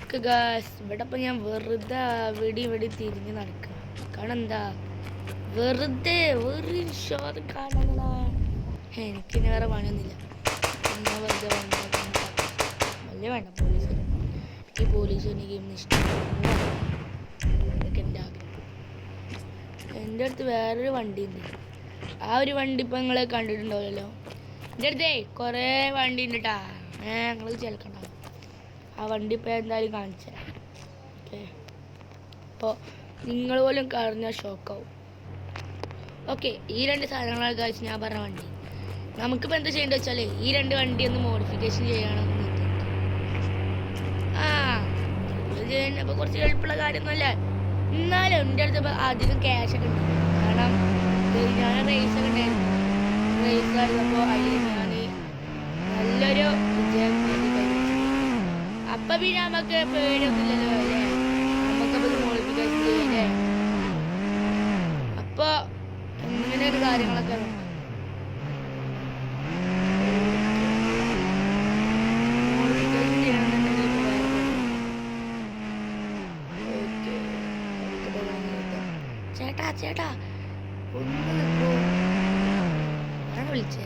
ഇവിടെ ഇപ്പം ഞാൻ വെറുതെ വെടി തിരിഞ്ഞ് നടക്കുക. കാരണം എന്താ, വെറുതെ ഒരു ഷോറ് കാണുന്ന എനിക്കിനി വേറെ പണിയൊന്നുമില്ല. എന്നാ വെറുതെ വലിയ വേണ്ട പോലീസ്. എനിക്ക് പോലീസ് എനിക്ക് ഇഷ്ടമാണ്. അതൊക്കെ എൻ്റെ ആഗ്രഹം. എൻ്റെ അടുത്ത് വേറൊരു വണ്ടി ഉണ്ട്. ആ ഒരു വണ്ടി ഇപ്പം നിങ്ങൾ കണ്ടിട്ടുണ്ടാവില്ലല്ലോ. എൻ്റെ അടുത്തേ കുറേ വണ്ടി ഉണ്ട് കേട്ടാ. നിങ്ങൾ ചേർക്കണ്ട. ആ വണ്ടി ഇപ്പോൾ എന്തായാലും കാണിച്ചേ. ഓക്കെ, അപ്പോൾ നിങ്ങൾ പോലും പറഞ്ഞാൽ ഷോക്കാവും. ഓക്കെ, ഈ രണ്ട് സാധനങ്ങളാണ് കഴിച്ച് ഞാൻ പറഞ്ഞ വണ്ടി. നമുക്കിപ്പോൾ എന്താ ചെയ്യേണ്ടത് വെച്ചാൽ ഈ രണ്ട് വണ്ടി ഒന്ന് മോഡിഫിക്കേഷൻ ചെയ്യണമെന്ന് ചെയ്യുന്നപ്പോൾ കുറച്ച് എളുപ്പമുള്ള കാര്യമൊന്നുമല്ല. എന്നാലും എൻ്റെ അടുത്ത് ഇപ്പോൾ അധികം ക്യാഷൊക്കെ ഉണ്ട്. കാരണം ഞാൻ റേസൊക്കെ ഉണ്ടായിരുന്നു. റേസ് ആയിരുന്നപ്പോൾ അതിൽ ഞാൻ നല്ലൊരു വിജയം നേടി. അപ്പം പിന്നെ നമുക്ക് പേടിയൊന്നുമില്ലല്ലോ അല്ലേ, നമുക്കപ്പോൾ മോഡിഫിക്കേഷൻ ചെയ്യല്ലേ. അപ്പോൾ ഇങ്ങനെ ഒരു കാര്യങ്ങളൊക്കെ മോഡിഫിക്കേഷൻ ചെയ്യണമെന്നുണ്ടെങ്കിൽ ചേട്ടാ ഒന്ന് നിൽക്കൂ. ആരാണ് വിളിച്ചേ?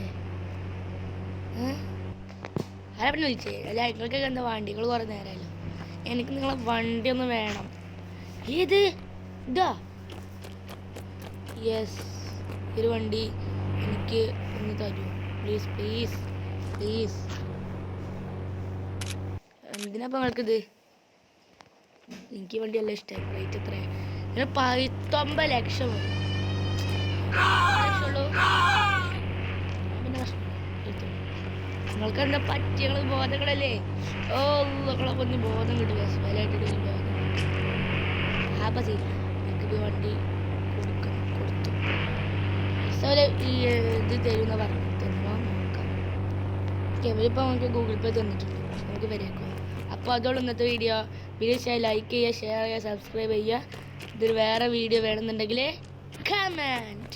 ആരാ പിന്നെ വിളിച്ചേ? അല്ല, നിങ്ങൾക്കൊക്കെ എന്താ വണ്ടികൾ കുറേ നേരമല്ലോ. എനിക്ക് നിങ്ങളെ വണ്ടി ഒന്ന് വേണം. ഏത് ഇതാ? യെസ്, ഒരു വണ്ടി എനിക്ക് ഒന്ന് തരൂ പ്ലീസ് പ്ലീസ് പ്ലീസ്. എന്തിനാ അപ്പം നിങ്ങൾക്കിത്? എനിക്ക് വണ്ടി എല്ലാം ഇഷ്ടമായി. റേറ്റ് എത്രയാണ്? 19 ലക്ഷം നിങ്ങൾക്ക് എന്താ പറ്റിയ ബോധങ്ങളല്ലേ? ഓ, നിങ്ങളെ ഒന്ന് ബോധം കിട്ടുക. വിലയായിട്ട് ബോധം അപ്പം ചെയ്യില്ല. എനിക്കിപ്പോൾ വണ്ടി കൊടുത്തു. ഈ ഇത് തരുന്ന പറഞ്ഞു തരുമോ നോക്കാം. ഇവരിപ്പോൾ നമുക്ക് ഗൂഗിൾ പേ തന്നിട്ടുണ്ട്. നമുക്ക് വരേക്കും. അപ്പോൾ അതോളം ഇന്നത്തെ വീഡിയോ ലൈക്ക് ചെയ്യുക, ഷെയർ ചെയ്യുക, സബ്സ്ക്രൈബ് ചെയ്യുക. ഇതിൽ വേറെ വീഡിയോ വേണമെന്നുണ്ടെങ്കിൽ കമൻറ്റ്